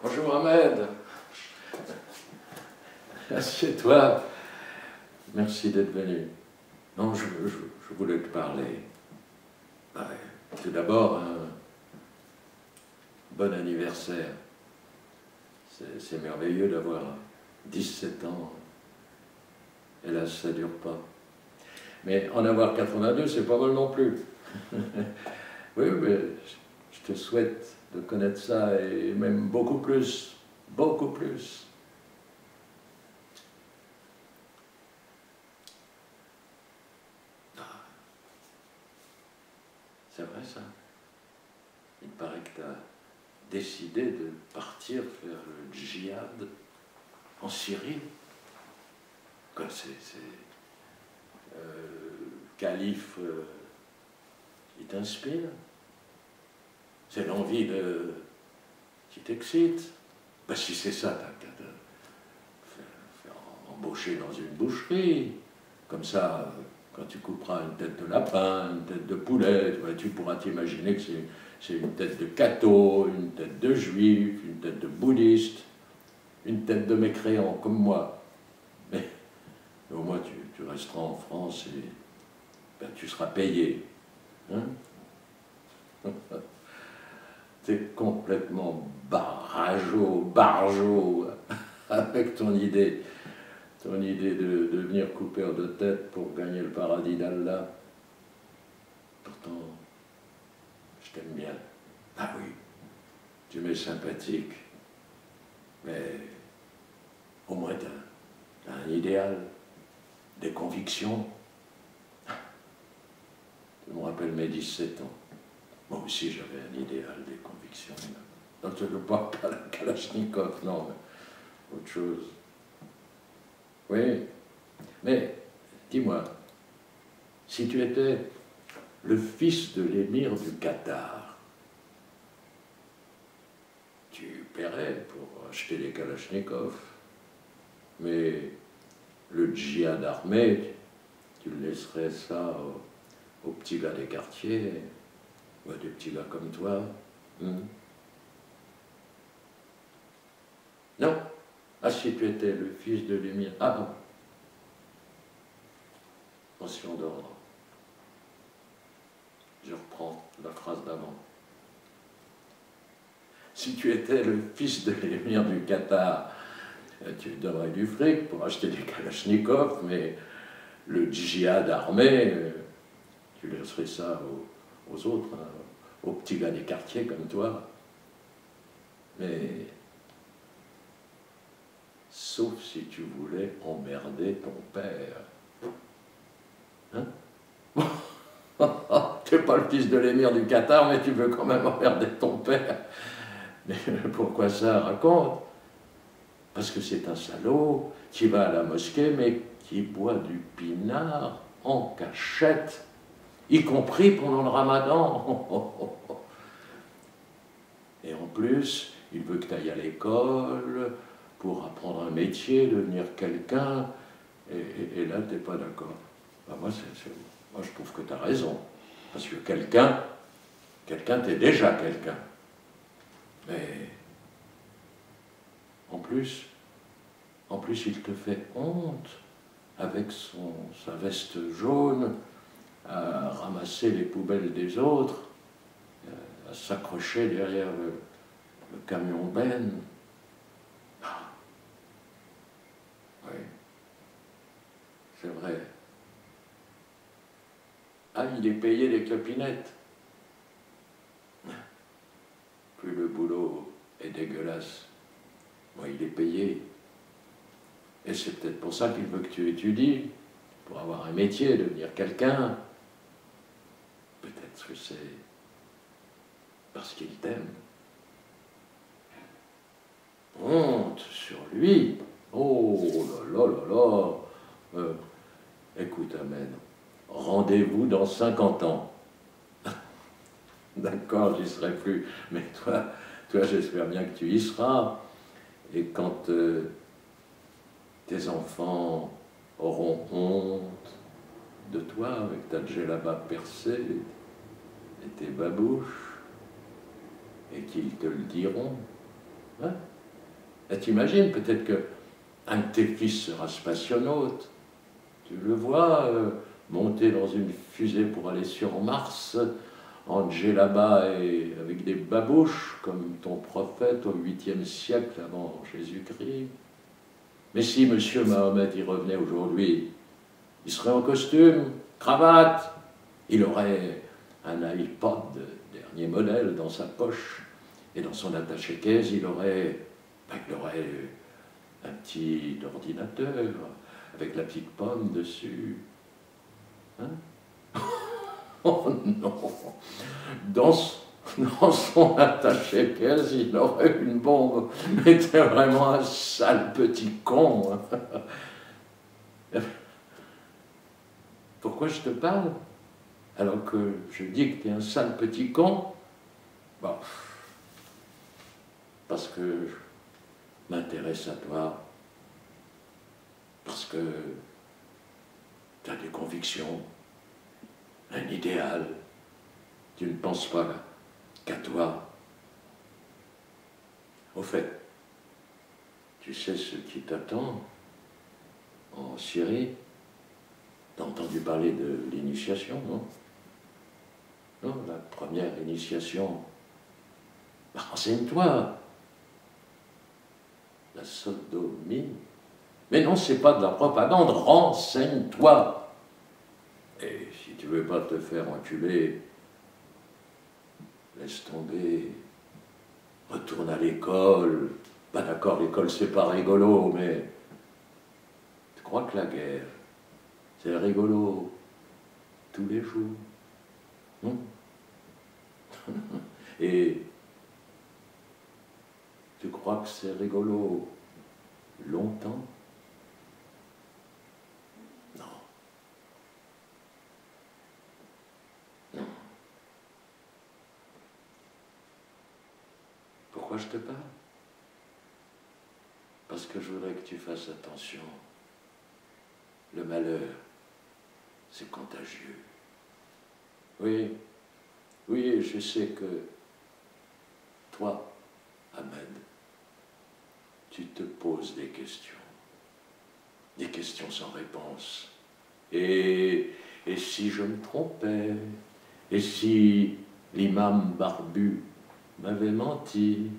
Bonjour Ahmed. Assieds-toi. Merci d'être venu. Non, je voulais te parler. Tout d'abord, un bon anniversaire. C'est merveilleux d'avoir 17 ans. Hélas, ça ne dure pas. Mais en avoir 82, c'est pas mal non plus. Oui, mais je te souhaite de connaître ça et même beaucoup plus. Beaucoup plus. C'est vrai ça. Il paraît que tu as décidé de partir faire le djihad en Syrie. Quoi, calife, il t'inspire? C'est l'envie qui t'excite? Ben, si c'est ça, t'as qu'à te faire embaucher dans une boucherie. Comme ça, quand tu couperas une tête de lapin, une tête de poulet, tu pourras t'imaginer que c'est une tête de catho, une tête de juif, une tête de bouddhiste, une tête de mécréant, comme moi. Mais au moins, tu resteras en France et ben, tu seras payé. Hein? T'es complètement barjot, avec ton idée de devenir coupeur de tête pour gagner le paradis d'Allah. Pourtant, je t'aime bien. Ah oui, tu m'es sympathique, mais au moins t'as un idéal, des convictions. Je me rappelle mes 17 ans. Moi aussi j'avais un idéal, des convictions. Non, je ne parle pas la Kalachnikov, non, mais autre chose. Oui, mais dis-moi, si tu étais le fils de l'émir du Qatar, tu paierais pour acheter des Kalachnikov, mais le djihad armé, tu laisserais ça aux petits gars des quartiers, ou à des petits gars comme toi. Non. Ah, si tu étais le fils de l'émir. Ah non. Mention d'ordre. Je reprends la phrase d'avant. Si tu étais le fils de l'émir du Qatar, tu donnerais du fric pour acheter des Kalachnikov, mais le djihad armé, tu laisserais ça aux autres, hein, aux petits gars des quartiers comme toi. Mais sauf si tu voulais emmerder ton père. Hein? Tu n'es pas le fils de l'émir du Qatar, mais tu veux quand même emmerder ton père. Mais pourquoi ça? Raconte. Parce que c'est un salaud qui va à la mosquée, mais qui boit du pinard en cachette, y compris pendant le ramadan. Et en plus, il veut que tu ailles à l'école pour apprendre un métier, devenir quelqu'un, et là, tu n'es pas d'accord. Ben moi, je trouve que tu as raison. Parce que quelqu'un, t'es déjà quelqu'un. Mais en plus, il te fait honte avec sa veste jaune à ramasser les poubelles des autres, à s'accrocher derrière le camion Ben. Ah, oui, c'est vrai. Ah, il est payé des clopinettes. Plus le boulot est dégueulasse, moi il est payé. Et c'est peut-être pour ça qu'il veut que tu étudies, pour avoir un métier, devenir quelqu'un. Peut-être que c'est parce qu'il t'aime. Honte sur lui. Oh là là là là. Écoute, Ahmed, rendez-vous dans 50 ans. D'accord, j'y serai plus. Mais toi j'espère bien que tu y seras. Et quand tes enfants auront honte de toi avec ta djellaba percée et tes babouches, et qu'ils te le diront, hein? Et t'imagines, peut-être qu'un de tes fils sera spationaute. Tu le vois monter dans une fusée pour aller sur Mars, en djellaba et avec des babouches, comme ton prophète au 8e siècle avant Jésus-Christ. Mais si Monsieur Mahomet y revenait aujourd'hui, il serait en costume, cravate, il aurait un iPod de dernier modèle dans sa poche, et dans son attaché-caisse, il aurait un petit ordinateur avec la petite pomme dessus. Hein? Oh non! Dans son attaché-caisse, il aurait une bombe. Mais t'es vraiment un sale petit con. Pourquoi je te parle alors que je dis que t'es un sale petit con? Bon, parce que je m'intéresse à toi, parce que tu as des convictions, un idéal, tu ne penses pas qu'à toi. Au fait, tu sais ce qui t'attend en Syrie? T'as entendu parler de l'initiation, non? Non, la première initiation. Bah, renseigne-toi. La sodomie. Mais non, c'est pas de la propagande, renseigne-toi. Et si tu veux pas te faire enculer, laisse tomber, retourne à l'école. Bah d'accord, l'école c'est pas rigolo, mais tu crois que la guerre, c'est rigolo tous les jours? Et tu crois que c'est rigolo longtemps? Non. Non. Pourquoi je te parle? Parce que je voudrais que tu fasses attention. Le malheur, c'est contagieux. Oui, oui, je sais que toi, Ahmed, tu te poses des questions sans réponse. Et si je me trompais? Et si l'imam barbu m'avait menti?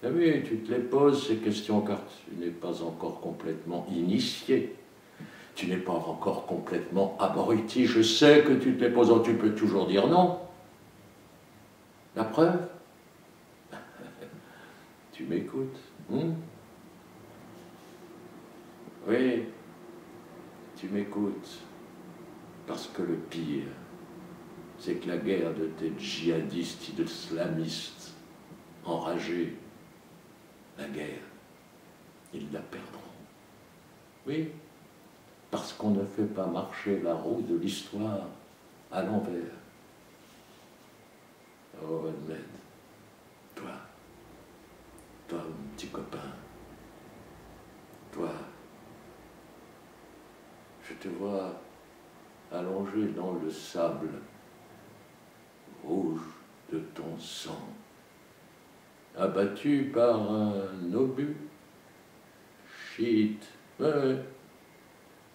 Ah oui, tu te les poses ces questions car tu n'es pas encore complètement initié. Tu n'es pas encore complètement abruti. Je sais que tu te les poses, tu peux toujours dire non. La preuve? Tu m'écoutes, Oui, tu m'écoutes. Parce que le pire, c'est que la guerre de tes djihadistes, islamistes, enragés, la guerre, ils la perdront. Oui, parce qu'on ne fait pas marcher la roue de l'histoire à l'envers. Oh, Ahmed, toi, mon petit copain, toi, je te vois allongé dans le sable rouge de ton sang, abattu par un obus chiite. Ouais.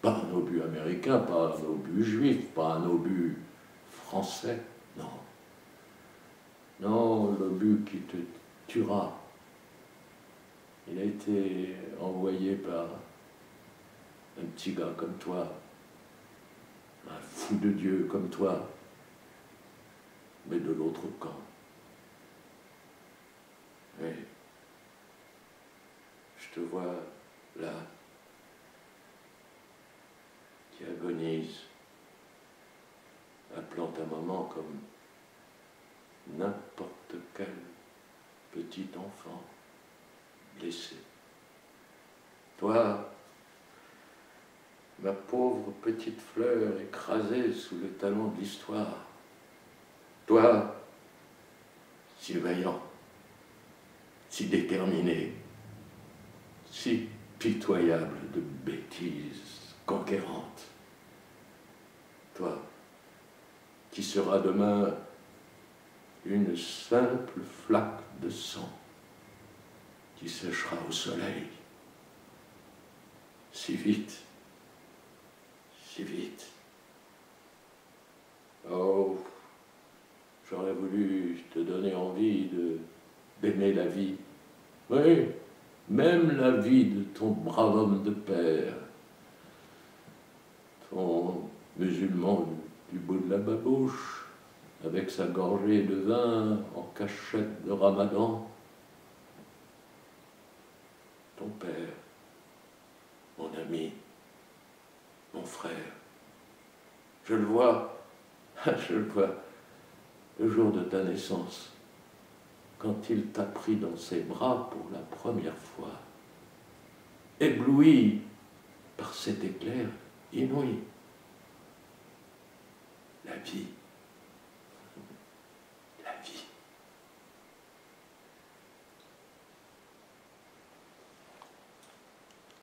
Pas un obus américain, pas un obus juif, pas un obus français, non. Non, l'obus qui te tuera. Il a été envoyé par un petit gars comme toi, un fou de Dieu comme toi, mais de l'autre camp. Oui, je te vois là, qui agonise, appelant ta maman comme n'importe quel petit enfant blessé. Toi, ma pauvre petite fleur écrasée sous le talon de l'histoire. Toi, si vaillant, si déterminé, si pitoyable de bêtises conquérantes. Toi, qui sera demain une simple flaque de sang qui séchera au soleil. Si vite, si vite. Oh, j'aurais voulu te donner envie d'aimer la vie. Oui, même la vie de ton brave homme de père, ton musulman du bout de la babouche, avec sa gorgée de vin en cachette de Ramadan. Ton père, mon ami, mon frère, je le vois, je le vois, le jour de ta naissance, quand il t'a pris dans ses bras pour la première fois, ébloui par cet éclair inouï. La vie